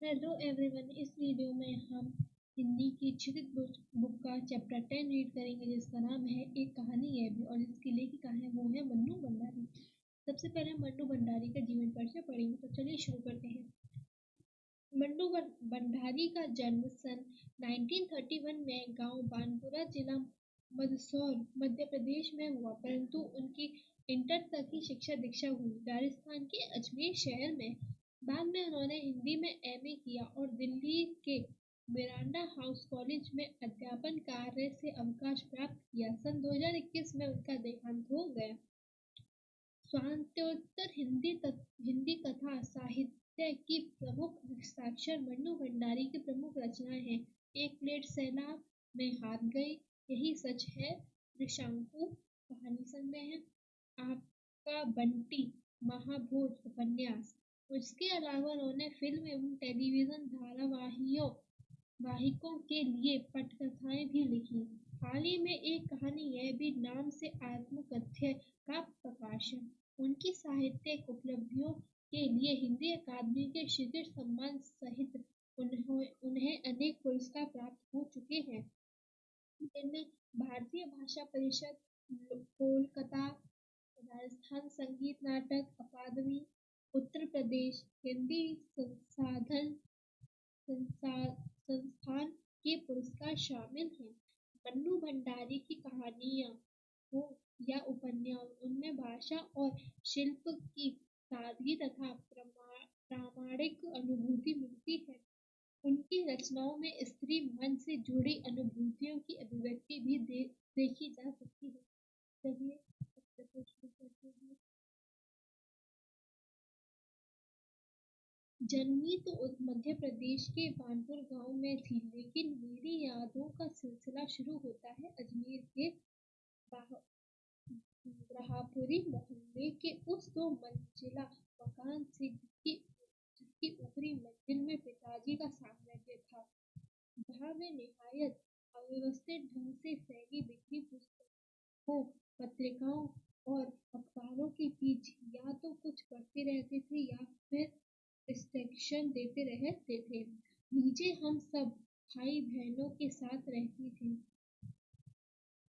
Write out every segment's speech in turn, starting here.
Hello everyone, इस video में हम हिंदी की क्षितिज बुक का चैप्टर 10 रीड करेंगे, जिसका नाम है एक कहानी है भी, और इसकी लेखिका है वो है मन्नू भंडारी। सबसे पहले हम मन्नू भंडारी का जीवन परिचय पढ़ेंगे, तो चलिए शुरू करते हैं। मन्नू भंडारी का जन्म सन 1931 में गांव बानपुरा, जिला मंदसौर, मध्य प्रदेश में हुआ, परंतु उनकी इंटर तक की शिक्षा दीक्षा हुई राजस्थान के अजमेर शहर में। बाद में उन्होंने हिंदी में एमए किया और दिल्ली के मिरांडा हाउस कॉलेज में अध्यापन कार्य से अवकाश प्राप्त किया। सन 2021 में उनका देहांत हो गया। स्वातंत्रोत्तर हिंदी कथा साहित्य की प्रमुख हस्ताक्षर मन्नू भंडारी की प्रमुख रचनाएं हैं। एक प्लेट सैलाब में हार गई, यही सच है, त्रिशंकु कहानी संग्रह है, आपका बंटी महाभोज उपन्यास। उसके अलावा उन्होंने फिल्म एवं टेलीविजन वाहिकों के लिए पटकथाएं भी लिखी। हाल ही में एक कहानी यह भी नाम से आत्मकथ्य का प्रकाशन। उनकी साहित्यिक उपलब्धियों के लिए हिंदी अकादमी के शिखर सम्मान सहित उन्हें अनेक पुरस्कार प्राप्त हो चुके हैं, जिनमें भारतीय भाषा परिषद, कोलकाता, राजस्थान संगीत नाटक अकादमी, उत्तर प्रदेश हिंदी संस्थान के पुरस्कार शामिल हैं। मन्नू भंडारी की कहानियां हो या उपन्यास, उनमें भाषा और शिल्प की सादगी तथा प्रामाणिक अनुभूति मिलती है। उनकी रचनाओं में स्त्री मन से जुड़ी अनुभूतियों की अभिव्यक्ति भी देखी जा सकती है। चलिए शुरू करते हैं। जन्मी तो मध्य प्रदेश के बानपुर गांव में थी, लेकिन मेरी यादों का सिलसिला शुरू होता है अजमेर के ब्रह्मपुरी मोहल्ले के उस 2 मंजिला मकान से, जिसकी ऊपरी मंजिल में पिताजी का साम्राज्य था, जहाँ वे निहायत अव्यवस्थित ढंग से फैली बिखरी पुस्तकों, पत्रिकाओं और अखबारों के बीच या तो कुछ पढ़ते रहते थे या फिर डिस्ट्रैक्शन देते रहते थे। नीचे हम सब भाई बहनों के साथ रहती थी।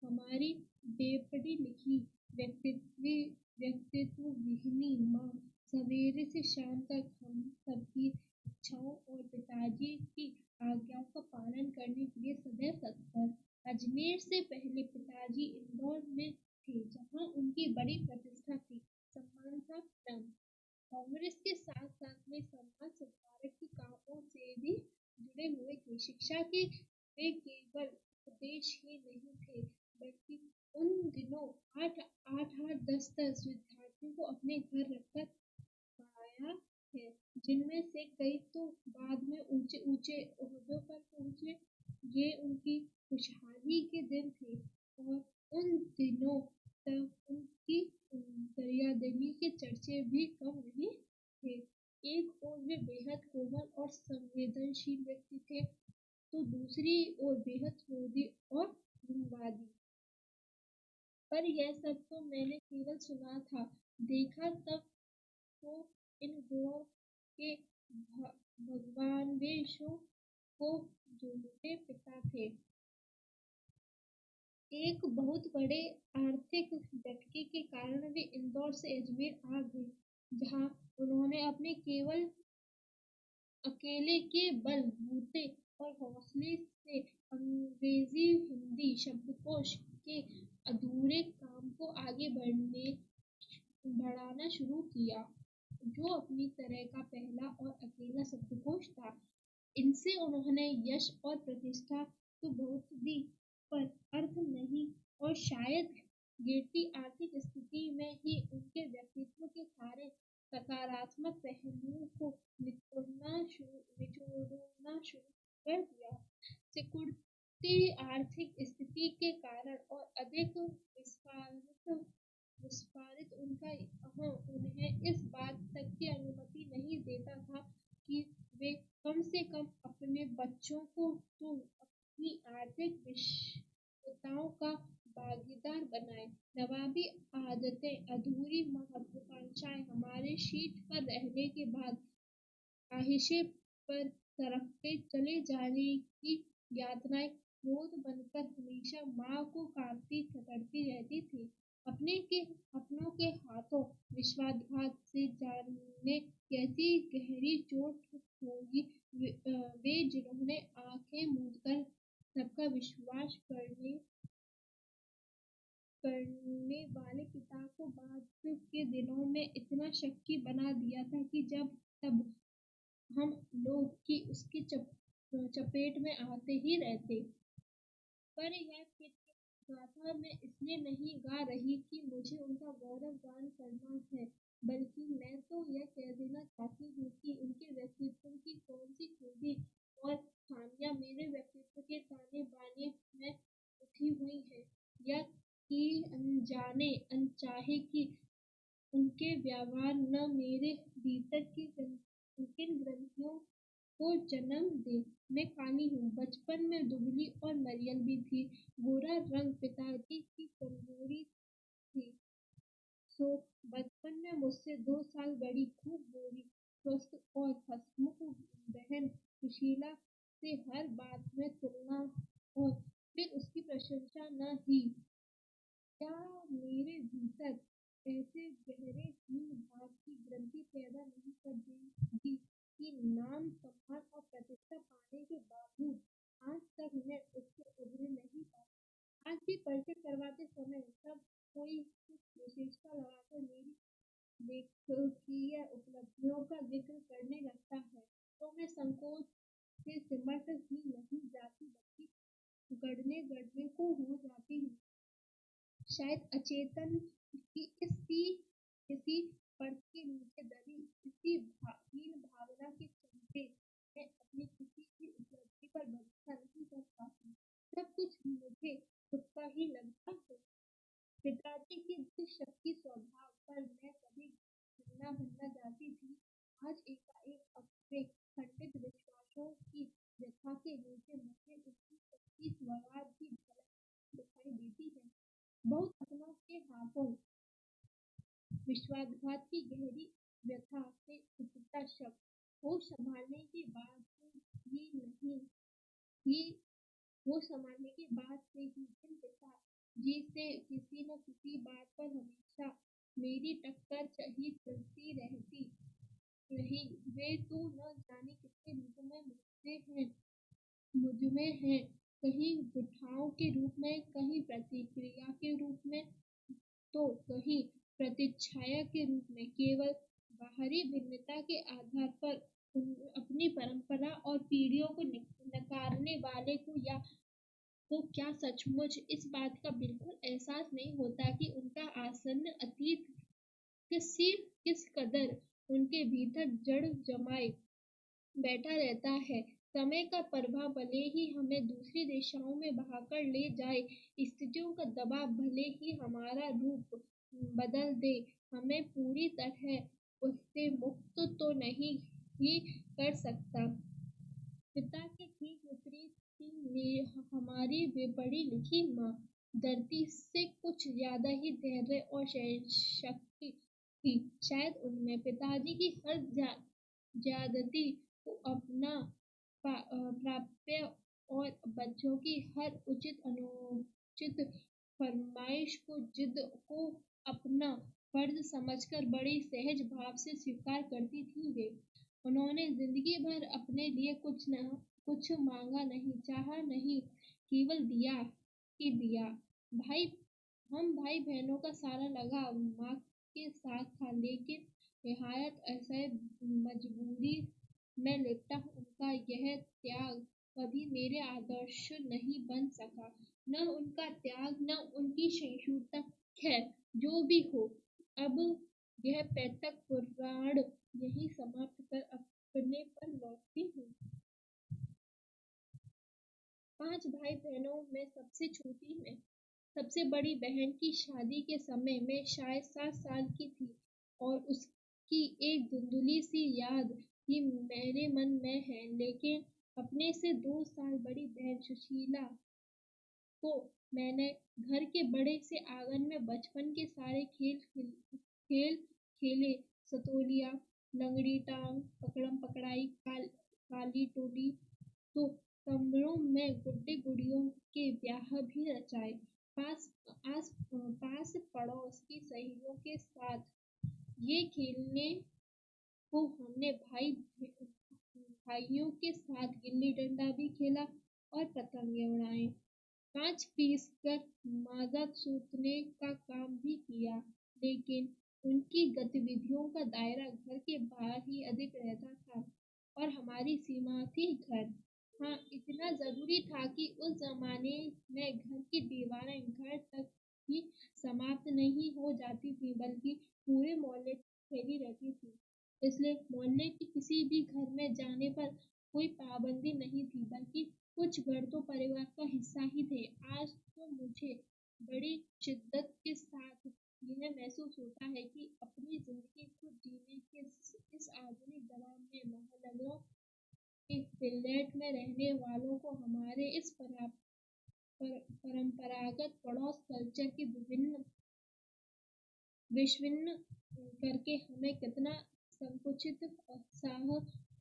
हमारी बेपड़ी लिखी व्यक्तित्व विहीनी माँ सवेरे से शाम तक हम सबकी इच्छाओं और पिताजी की आज्ञाओं का पालन करने के लिए सदैव तत्पर। अजमेर से पहले पिताजी इंदौर में थे, जहाँ उनकी बड़ी प्रतिष्ठा थी, सम्मान था, नाम। कांग्रेस के साथ साथ में समाज सुधारक के कामों से भी जुड़े हुए थे। शिक्षा के वे केवल उपदेश ही नहीं थे, बल्कि उन दिनों 10 विद्यार्थियों को अपने घर रखकर पढ़ाया है, जिनमें से कई तो बाद में ऊंचे ऊंचे ओहदों पर पहुंचे। ये उनकी खुशहाली के दिन थे, और उन दिनों तक उनकी दरियादिली के चर्चे भी कम नहीं थे। एक ओर वे बेहद कोमल और संवेदनशील व्यक्ति थे, तो दूसरी ओर बेहद क्रोधी और रूढ़िवादी। पर यह सब तो मैंने केवल सुना था, देखा तब तो इन गुणों के भगवानवेशों को जोड़ते पिता थे। एक बहुत बड़े आर्थिक झटके के कारण वे इंदौर से अजमेर आ गए, जहाँ उन्होंने अपने अकेले के बलबूते और हौसले से अंग्रेजी हिंदी शब्दकोश के अधूरे काम को आगे बढ़ाना शुरू किया, जो अपनी तरह का पहला और अकेला शब्दकोश था। इनसे उन्होंने यश और प्रतिष्ठा तो बहुत दी, पर अर्थ नहीं, और शायद गिरती आर्थिक स्थिति में ही उनके व्यक्तित्व के सारे सकारात्मक पहलुओं को निचोड़ना शुरू कर दिया। सिकुड़ती आर्थिक स्थिति के कारण और अधिक विस्फारित उनका अहम उन्हें इस बात तक की अनुमति नहीं देता था कि वे कम से कम अपने बच्चों को तो अपनी आर्थिक विषमताओं का भागीदार बनाए। नवाबी आदतें, अधूरी महत्वाकांक्षाएं, हमारे शीट पर रहने के बाद ख्वाहिशें पर सरकते चले जाने की यातनाएं क्रोध बनकर हमेशा माँ को काटती रगड़ती रहती थी। अपनों के हाथों विश्वासघात से जाने कैसी गहरी चोट होगी वे जिन्होंने आंखें मूंद कर सबका विश्वास करने वाले पिता को बाद के दिनों में इतना शक्की बना दिया था कि जब तब हम लोग की उसकी चपेट में आते ही रहते। पर यह गाथा मैं इसलिए नहीं गा रही कि मुझे उनका गौरव गान करना है, बल्कि मैं तो यह कह देना चाहती हूँ कि उनके व्यक्तित्व की कौन सी खूबी और खामियां मेरे व्यक्तित्व के ताने बाने में उठी हुई है, या कि अनजाने अनचाहे कि उनके व्यवहार न मेरे भीतर की किन ग्रंथियों को जन्म दे। मैं काली हूँ, बचपन में दुबली और मरियल भी थी। गोरा रंग पिताजी की कमजोरी थी, सो बचपन में मुझसे 2 साल बड़ी, खूब गोरी, स्वस्थ और हंसमुख बहन सुशीला से हर बात में तुलना और फिर उसकी प्रशंसा न ही। क्या मेरे भीतर ऐसे गहरे हीन भाव की ग्रंथि पैदा नहीं कर देगी कि नाम सम्मान और प्रतिष्ठा पाने के बावजूद आज तक मैं उससे उभर नहीं पाई। आज भी परिचय करवाते समय सब कोई कुछ विशेषता लगाकर मेरी लेखकीय उपलब्धियों का जिक्र करने लगता है, तो मैं संकोच से सिमट ही नहीं जाती, बल्कि गड़ने गड़ने को हो जाती हूँ। शायद अचेतन की किसी पर्त के नीचे दबी इसी हीन भावना के चलते मैं अपनी किसी भी उपलब्धि पर भरोसा नहीं कर पाती। सब कुछ मुझे खुद का ही लगता है। पिताजी के जिस शक्ति स्वभाव पर मैं कभी भन्ना भन्ना जाती थी, आज एकाएक अपने खंडित विश्वासों की व्यथा के नीचे मुझे उसकी सच्ची स्वभाव की झलक दिखाई देती है। बहुत अपनों के हाथों विश्वासघात की गहरी व्यथा से उपजा शब्द होश संभालने के बाद ही नहीं ही होश संभालने के बाद से ही जिन पिता जी से किसी न किसी बात पर हमेशा मेरी टक्कर ही चलती रहती रही, वे तो न जाने कितने रूपों में मुझमें हैं, कहीं गुठाओं के रूप में, कहीं प्रतिक्रिया के रूप में, तो कहीं प्रतिच्छाया के रूप में। केवल बाहरी भिन्नता के आधार पर अपनी परंपरा और पीढ़ियों को नकारने वाले को क्या सचमुच इस बात का बिल्कुल एहसास नहीं होता कि उनका आसन्न अतीत किस कदर उनके भीतर जड़ जमाए बैठा रहता है। समय का प्रभाव भले ही हमें दूसरी दिशाओं में बहाकर ले जाए, स्थितियों का दबाव भले ही हमारा रूप बदल दे, हमें पूरी तरह उससे मुक्त तो नहीं ही कर सकता। पिता के ठीक विपरीत थी हमारी वे पढ़ी लिखी माँ। धरती से कुछ ज्यादा ही धैर्य और शक्ति थी। शायद उनमें पिताजी की हर ज्यादती को अपना प्राप्य और बच्चों की हर उचित अनुचित फरमाइश को जिद को अपना फर्ज समझकर बड़ी सहज भाव से स्वीकार करती थी वे। उन्होंने जिंदगी भर अपने लिए कुछ मांगा नहीं, चाहा नहीं, केवल दिया ही दिया। हम भाई बहनों का सारा लगाव माँ के साथ था, लेकिन निहायत असह्य मजबूरी में लिपटा उनका यह त्याग कभी मेरे आदर्श नहीं बन सका। न उनका त्याग, न उनकी सहिष्णुता। खैर, जो भी हो, अब यह पैतृक पुराण यही समाप्त कर अपने पर लौटती हूँ। 5 भाई बहनों में सबसे छोटी मैं। सबसे बड़ी बहन की शादी के समय मैं शायद 7 साल की थी, और उसकी एक धुंधली सी याद ही मेरे मन में है। लेकिन अपने से 2 साल बड़ी बहन सुशीला को मैंने घर के बड़े से आंगन में बचपन के सारे खेल खेले। सतोलिया, लंगड़ी टांग, पकड़म पकड़ाई, पाली टोली तो कमरों में गुड्डे गुड़ियों के ब्याह भी रचाए। पास पड़ोस की सहेलियों के साथ ये खेलने को हमने भाइयों के साथ गिल्ली डंडा भी खेला और पतंगे उड़ाए। कांच पीसकर माजा सूतने का काम भी किया, लेकिन उनकी गतिविधियों का दायरा घर के बाहर ही अधिक रहता था और हमारी सीमा थी घर। हाँ, इतना जरूरी था कि उस जमाने में घर की दीवारें घर तक ही समाप्त नहीं हो जाती थी, बल्कि पूरे मोहल्ले तक फैली रहती थी। इसलिए मोहल्ले के किसी भी घर में जाने पर कोई पाबंदी नहीं थी, बल्कि कुछ घर तो परिवार का हिस्सा ही थे। आज तो मुझे बड़ी शिद्दत के साथ यह महसूस होता है कि अपनी जिंदगी खुद जीने के इस आधुनिक दौर में महानगरों के फ्लैट में रहने वालों को हमारे इस परंपरागत पड़ोस कल्चर की विभिन्न करके हमें कितना संकुचित, उत्साह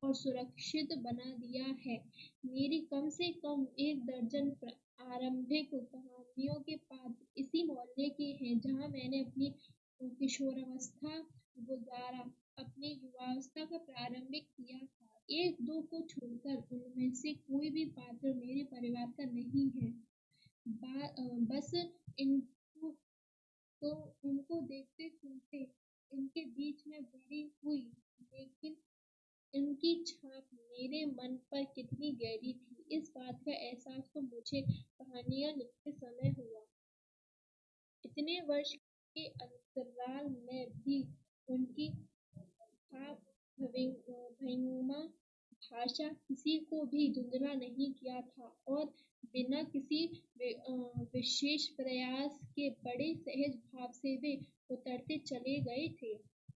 और सुरक्षित बना दिया है। मेरी कम से कम एक दर्जन आरंभिक कहानियों के पात्र इसी मोहल्ले के हैं, जहाँ मैंने अपनी किशोरावस्था गुजारा, अपनी युवावस्था का प्रारंभिक किया था। एक दो को छोड़कर उनमें से कोई भी पात्र मेरे परिवार का नहीं है। बस इनको तो उनको देखते सुनते इनके बीच में बड़ी हुई, लेकिन इनकी छाप मेरे मन पर कितनी गहरी थी, इस बात का एहसास तो मुझे कहानियां लिखते समय हुआ। इतने वर्ष के अंतराल में भी उनकी छाप भंगिमा भाषा किसी को भी धुंधला नहीं किया था और बिना किसी विशेष प्रयास के बड़े सहज भाव से वे उतरते चले गए थे।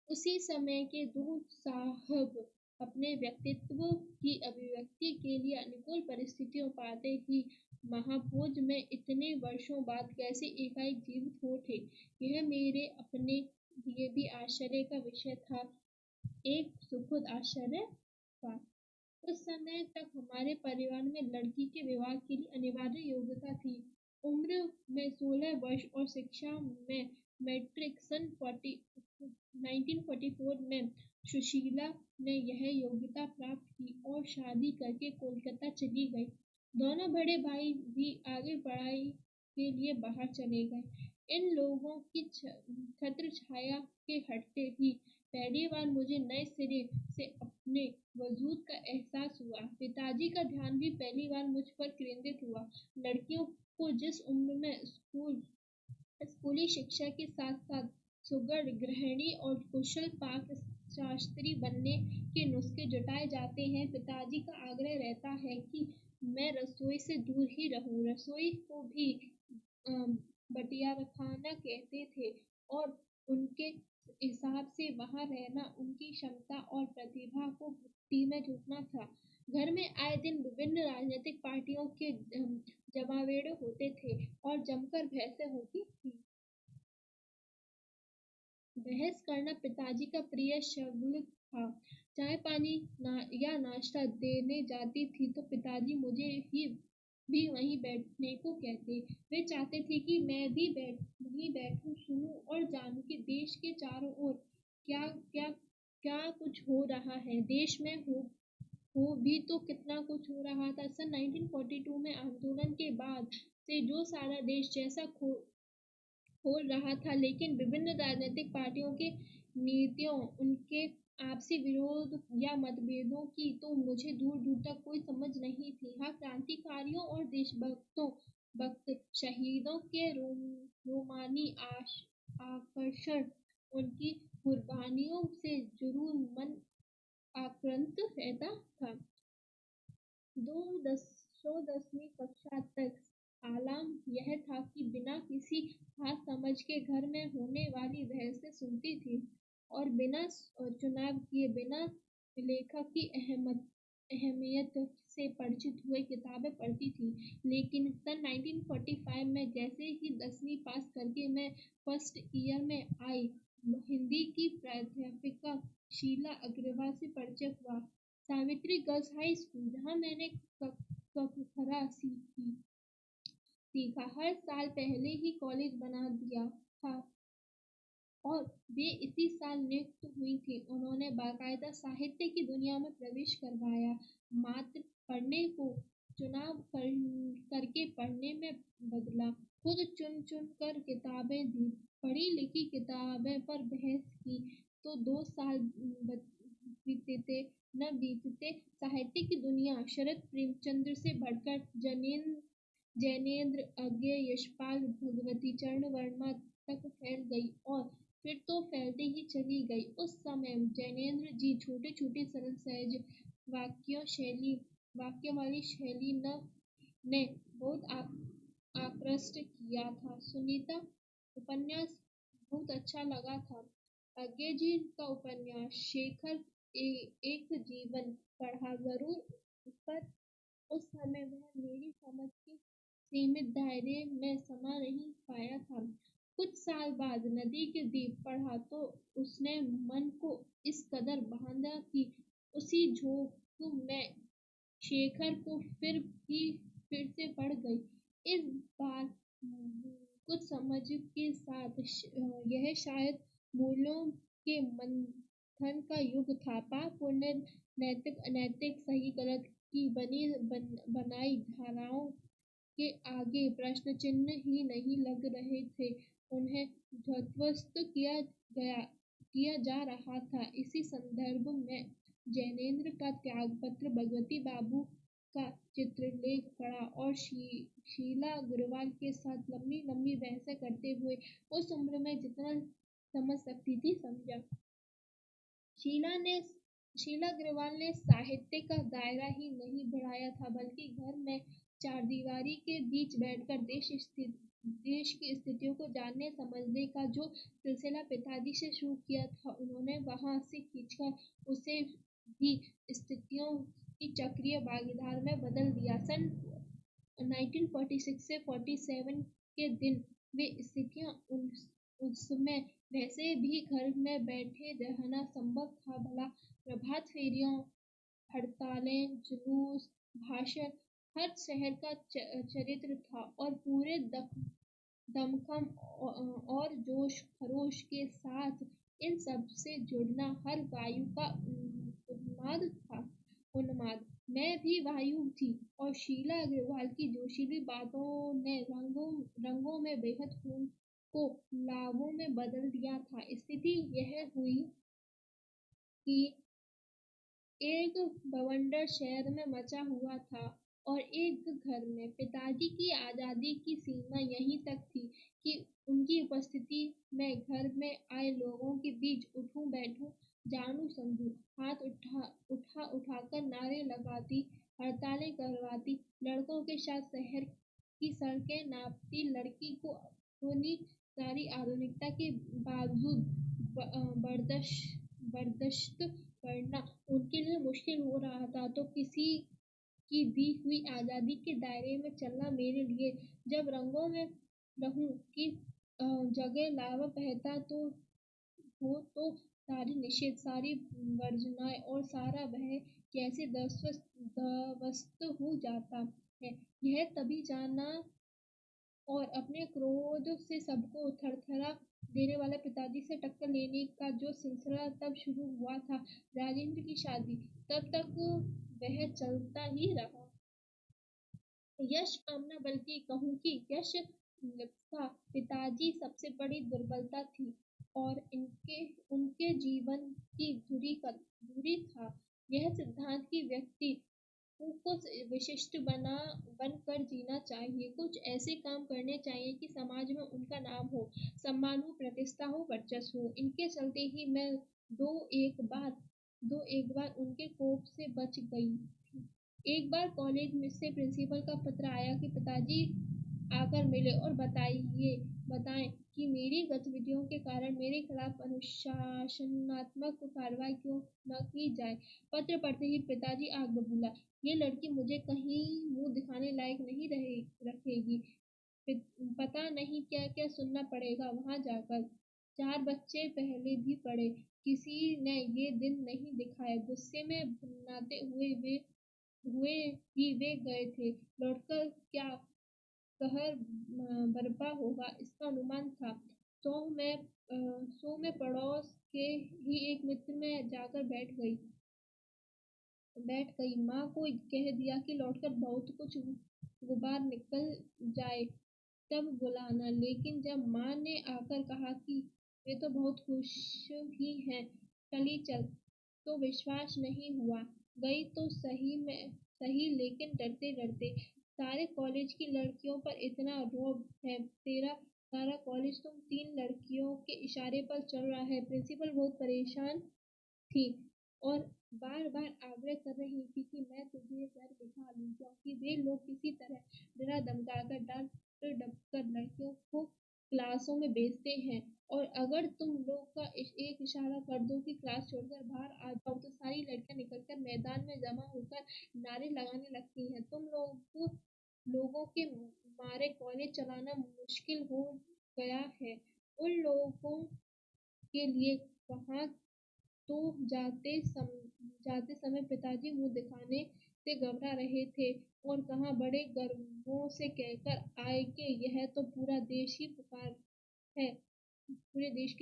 उसी समय के दो साहब अपने व्यक्तित्व की अभिव्यक्ति के लिए अनुकूल परिस्थितियों पाते ही महाभोज में इतने वर्षों बाद कैसे एकाएक जीवित हो थे, यह मेरे अपने लिए भी आश्चर्य का विषय था, एक सुखद आश्चर्य था। उस समय तक हमारे परिवार में लड़की के विवाह के लिए अनिवार्य योग्यता थी। उम्र में 16 वर्ष और शिक्षा में मैट्रिक सन 1944 में सुशीला ने यह योग्यता प्राप्त की और शादी करके कोलकाता चली गई। दोनों बड़े भाई भी आगे पढ़ाई के लिए बाहर चले गए। इन लोगों की छत्र छाया के हटते ही पहली बार मुझे नए सिरे से अपने वजूद का एहसास हुआ। पिताजी का ध्यान भी पहली बार मुझ पर केंद्रित हुआ। लड़कियों को जिस उम्र में स्कूली शिक्षा के साथ साथ सुगढ़ गृहिणी और कुशल पाक शास्त्री बनने के नुस्खे जुटाए जाते हैं, पिताजी का आग्रह रहता है कि मैं रसोई से दूर ही रहूं। रसोई को भी बटियारखाना कहते थे और उनके हिसाब से वहाँ रहना उनकी क्षमता और प्रतिभा को भक्ति में झुकना था। घर में आए दिन विभिन्न राजनीतिक पार्टियों के जमावेड़े होते थे और जमकर बहसें होती थी। बहस करना पिताजी का प्रिय शगुन था। चाय पानी या नाश्ता देने जाती थी तो पिताजी मुझे भी वहीं बैठने को कहते। वे चाहते थे कि मैं भी वहीं बैठूं, सुनूं और जानूं कि देश के चारों ओर क्या क्या क्या कुछ हो रहा है। देश में हो भी तो कितना कुछ हो रहा था। सन 1942 में आंदोलन के बाद से जो सारा देश जैसा खोल रहा था, लेकिन विभिन्न राजनीतिक पार्टियों की नीतियों, उनके आपसी विरोध या मतभेदों की तो मुझे दूर दूर तक कोई समझ नहीं थी। हाँ, क्रांतिकारियों और देशभक्तों शहीदों के रोमानी आकर्षण, उनकी कुर्बानियों से जरूर मन आक्रांत रहता था। 10वीं कक्षा तक आलाम यह था कि बिना किसी खास समझ के घर में होने वाली बहसें सुनती थी और बिना चुनाव किए, बिना लेखक की अहमियत से परिचित हुए किताबें पढ़ती थी। लेकिन सन 1945 में जैसे ही 10वीं पास करके मैं फर्स्ट ईयर में आई, हिंदी की प्राध्यापिका शीला अग्रवाल से परिचय हुआ। सावित्री गर्ल्स हाई स्कूल, जहाँ मैंने खरा सीखा। हर साल पहले ही कॉलेज बना दिया था और वे इसी साल नियुक्त हुई थी। उन्होंने बाकायदा साहित्य की दुनिया में प्रवेश करवाया। मात्र पढ़ने को चुनाव करके पढ़ने में बदला। खुद चुन चुन कर किताबें दी। पढ़ी लिखी किताबें पर बहस की तो 2 साल बीतते न बीतते साहित्य की दुनिया शरद प्रेमचंद्र से बढ़कर जैनेन्द्र अज्ञे यशपाल भगवती चरण वर्मा तक फैल गई और फिर तो फैलते ही चली गई। उस समय जैनेन्द्र जी छोटे छोटे सरल सहज वाक्य वाली शैली ने बहुत आकृष्ट किया था। सुनीता उपन्यास बहुत अच्छा लगा था। अज्ञे जी का उपन्यास शेखर एक जीवन पढ़ा जरूर, पर उस समय वह मेरी समझ के सीमित दायरे में समा नहीं पाया था। कुछ साल बाद नदी के दीप पढ़ा तो उसने मन को इस कदर बांधा कि उसी झोंक में शेखर को फिर से पड़ गई। इस बार कुछ समझ के साथ यह शायद मूल्यों के मंथन का युग था। पाप पुण्य नैतिक अनैतिक सही गलत की बनाई धाराओं के आगे प्रश्न चिन्ह ही नहीं लग रहे थे, उन्हें ध्वस्त किया जा रहा था। इसी संदर्भ में जैनेन्द्र का त्यागपत्र, भगवती बाबू का चित्रलेख पढ़ा और शीला अग्रवाल के साथ लंबी लंबी बहसें करते हुए उस उम्र में जितना समझ सकती थी समझा। शीला अग्रवाल ने साहित्य का दायरा ही नहीं बढ़ाया था, बल्कि घर में चारदीवारी के बीच बैठकर देश की स्थितियों को जानने समझने का जो सिलसिला पिताजी से शुरू किया था, उन्होंने वहां से खींचकर उसे भी स्थितियों की चक्रीय भागीदार में बदल दिया। सन 1946 से 47 के दिन वे स्थितियां उसमें वैसे भी घर में बैठे रहना संभव था भला। प्रभात फेरियों, हड़तालें, जुलूस, भाषण, हर शहर का चरित्र था और पूरे दमखम और जोश खरोश के साथ इन सब से जुड़ना हर वायु का उन्माद। मैं भी वायु थी और शीला अग्रवाल की जोशीली बातों ने रंगों में बेहद खून को लावों में बदल दिया था। स्थिति यह हुई कि एक बवंडर शहर में मचा हुआ था और एक घर में। पिताजी की आजादी की सीमा यहीं तक थी कि उनकी उपस्थिति में घर में आए लोगों के बीच उठूं बैठूं, जानू समझू, हाथ उठाकर नारे लगाती, हड़तालें करवाती, लड़कों के साथ शहर की सड़कें नापती, लड़की को अपनी सारी आधुनिकता के बावजूद बर्दाश्त करना उनके लिए मुश्किल हो रहा था, तो किसी की दी हुई आजादी के दायरे में चलना मेरे लिए, जब रंगों में रहूं की जगह लावा बहता तो सारी निषेध, सारी वर्जनाएं और सारा वह कैसे ध्वस्त हो जाता है, यह तभी जाना और अपने क्रोध से सबको थरथरा देने वाले पिताजी से टक्कर लेने का जो सिलसिला तब शुरू हुआ था, राजेंद्र की शादी, तब तक वह चलता ही रहा। यश कामना, बल्कि कहूँ कि यश लिप्सा पिताजी सबसे बड़ी दुर्बलता थी और उनके जीवन की धुरी था यह सिद्धांत की व्यक्ति कुछ विशिष्ट बनकर जीना चाहिए, कुछ ऐसे काम करने चाहिए कि समाज में उनका नाम हो, सम्मान हो, प्रतिष्ठा हो, वर्चस्व हो। इनके चलते ही मैं दो एक बार उनके कोप से बच गई। एक बार कॉलेज में से प्रिंसिपल का पत्र आया कि पिताजी आकर मिले और बताएं कि मेरी गतिविधियों के कारण मेरे खिलाफ अनुशासनात्मक कार्रवाई क्यों न की जाए। पत्र पढ़ते ही पिताजी आग बबूला, ये लड़की मुझे कहीं मुंह दिखाने लायक नहीं रखेगी, पता नहीं क्या क्या सुनना पड़ेगा वहां जाकर। 4 बच्चे पहले भी पढ़े किसी ने ये दिन नहीं दिखाया। गुस्से में भुनाते हुए ही वे गए थे। लौटकर क्या कहर बरपा होगा इसका अनुमान था। सो मैं पड़ोस के ही एक मित्र में जाकर बैठ गई। माँ को कह दिया कि लौटकर बहुत कुछ गुबार निकल जाए तब बुलाना। लेकिन जब माँ ने आकर कहा कि वे तो बहुत खुश ही हैं, चली चल, तो विश्वास नहीं हुआ। गई तो सही, लेकिन डरते डरते। सारे कॉलेज की लड़कियों पर इतना रोब है। तेरा सारा कॉलेज तुम 3 लड़कियों के इशारे पर चल रहा है। प्रिंसिपल बहुत परेशान थी और बार बार आग्रह कर रही थी कि मैं तुझे घर बिठा लूं, क्योंकि वे लोग किसी तरह डरा धमकाकर डांट डपकर लड़कियों को क्लासों में भेजते हैं। और अगर तुम लोग का एक इशारा कर दो कि क्लास छोड़कर बाहर आ जाओ, तो सारी लड़कियां निकलकर मैदान में जमा होकर नारे लगाने लगती हैं। लोगों के मारे कॉलेज चलाना मुश्किल हो गया है। उन लोगों के लिए वहां तो जाते समय पिताजी मुंह दिखाने से घबरा रहे थे, और कहाँ बड़े गर्वों से कहकर आए कि यह तो पूरे देश की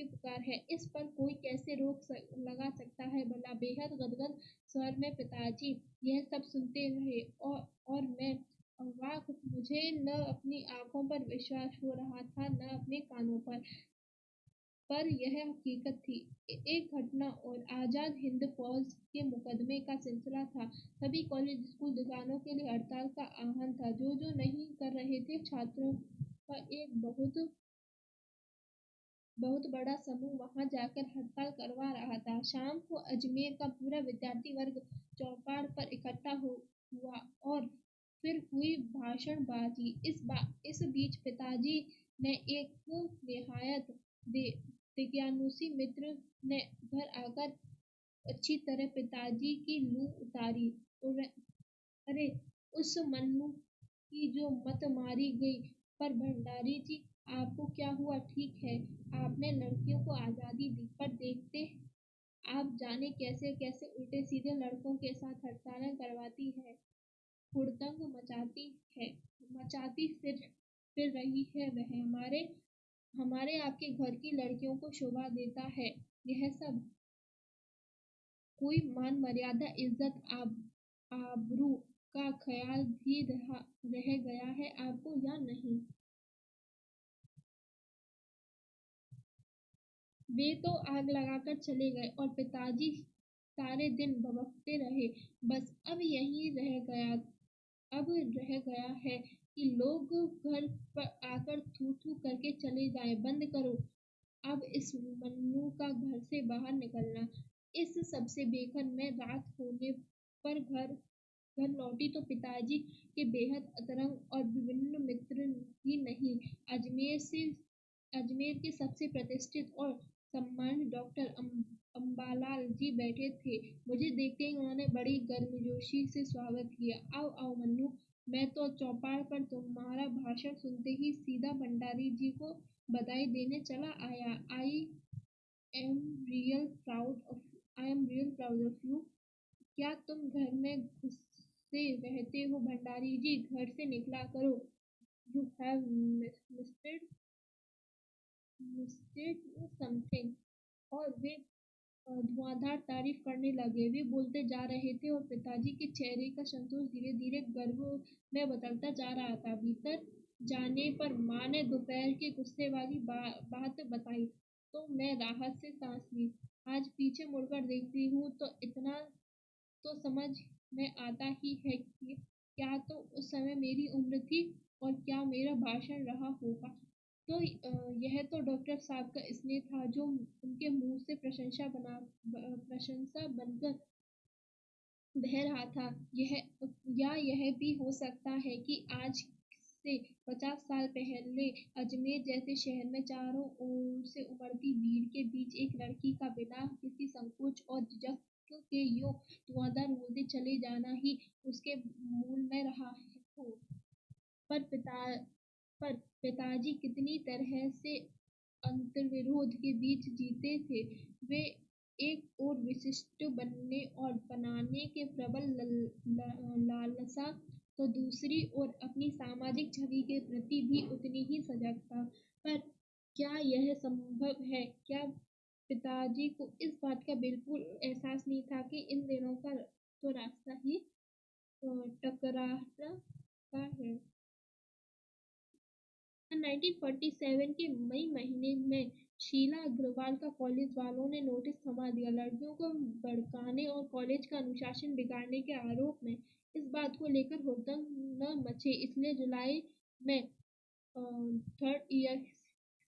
पुकार है। इस पर कोई कैसे लगा सकता है भला। बेहद गदगद स्वर में पिताजी यह सब सुनते रहे, और मैं अवाक। मुझे न अपनी आंखों पर विश्वास हो रहा था, न अपने कानों पर यह हकीकत थी। एक घटना और आजाद हिंद फौज के मुकदमे का सिलसिला था। सभी कॉलेज, स्कूल, दुकानों के लिए हड़ताल का आह्वान था। जो नहीं कर रहे थे, छात्रों का एक बहुत बड़ा समूह वहां जाकर हड़ताल करवा रहा था। शाम को अजमेर का पूरा विद्यार्थी वर्ग चौपाल पर इकट्ठा हुआ, और फिर हुई भाषणबाजी। इस बीच पिताजी ने एक निहायत दिव्यानुसी मित्र ने घर आकर अच्छी तरह पिताजी की लू उतारी। अरे, उस मन्नू की जो मत मारी गई। पर भंडारी जी, आपको क्या हुआ? ठीक है, आपने लड़कियों को आजादी दी, पर देखते आप जाने कैसे कैसे उल्टे सीधे लड़कों के साथ हड़तालें करवाती है, हुड़दंग मचाती फिर रही है। वह हमारे आपके घर की लड़कियों को शोभा देता है यह सब? कोई मान मर्यादा, इज्जत, आबरू का ख्याल भी रह गया है आपको या नहीं? वे तो आग लगाकर चले गए, और पिताजी सारे दिन भभकते रहे। बस अब रह गया है कि लोग घर पर आकर थू थू करके चले जाएं। बंद करो अब इस मन्नू का घर से बाहर निकलना। इस सबसे बेखबर मैं रात होने पर घर लौटी तो पिताजी के बेहद अंतरंग और विभिन्न मित्र ही नहीं, अजमेर के सबसे प्रतिष्ठित और सम्मानित डॉक्टर अम्बालाल जी बैठे थे। मुझे देखते ही उन्होंने बड़ी गर्मजोशी से स्वागत किया। आओ आओ मन्नू, मैं तो चौपाल पर तुम्हारा भाषण सुनते ही सीधा भंडारी जी को बधाई देने चला आया। Am I am real proud of you. क्या तुम घर में घुसे रहते हो भंडारी जी? घर से निकला करो। You have missed something. और वे धुआंधार तारीफ करने लगे। वे बोलते जा रहे थे, और पिताजी के चेहरे का संतोष धीरे धीरे गर्व में बदलता जा रहा था। भीतर जाने पर माँ ने दोपहर की गुस्से वाली बात बताई, तो मैं राहत से सांस ली। आज पीछे मुड़कर देखती हूँ तो इतना तो समझ में आता ही है कि क्या तो उस समय मेरी उम्र थी, और क्या मेरा भाषण रहा होगा। तो यह तो डॉक्टर साहब का स्नेह था जो उनके मुंह से प्रशंसा बनकर बह रहा था। यह भी हो सकता है कि आज से 50 साल पहले अजमेर जैसे शहर में चारों ओर से उमड़ती भीड़ के बीच एक लड़की का बिना किसी संकोच और झिझक के यूं धुआंधार बोलते चले जाना ही उसके मूल में रहा हो। पर पिता पर पिताजी कितनी तरह से अंतर्विरोध के बीच जीते थे। वे एक ओर विशिष्ट बनने और बनाने के प्रबल लालसा, तो दूसरी ओर अपनी सामाजिक छवि के प्रति भी उतनी ही सजग था। पर क्या यह संभव है? क्या पिताजी को इस बात का बिल्कुल एहसास नहीं था कि इन दिनों का तो रास्ता ही टकराता का है? 1947 के मई महीने में शीला अग्रवाल का कॉलेज वालों ने नोटिस थमा दिया। लड़कियों को भड़काने और कॉलेज का अनुशासन बिगाड़ने के आरोप में इस बात को लेकर हुड़दंग न मचे, इसलिए जुलाई में थर्ड ईयर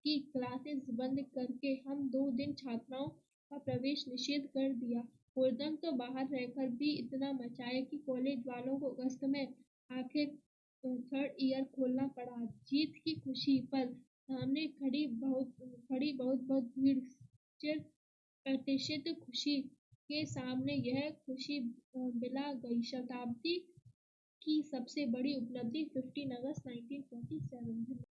की क्लासेस बंद करके हम 2 दिन छात्राओं का प्रवेश निषेध कर दिया। हुड़दंग तो बाहर रहकर भी इतना मचाया कि कॉलेज वालों को अगस्त में आखिर थर्ड ईयर खोलना पड़ा। जीत की खुशी पर सामने खड़ी बहुत बहुत भीड़, चिर प्रतिशत खुशी के सामने यह खुशी बिला गई। शताब्दी की सबसे बड़ी उपलब्धि 15 अगस्त 1947।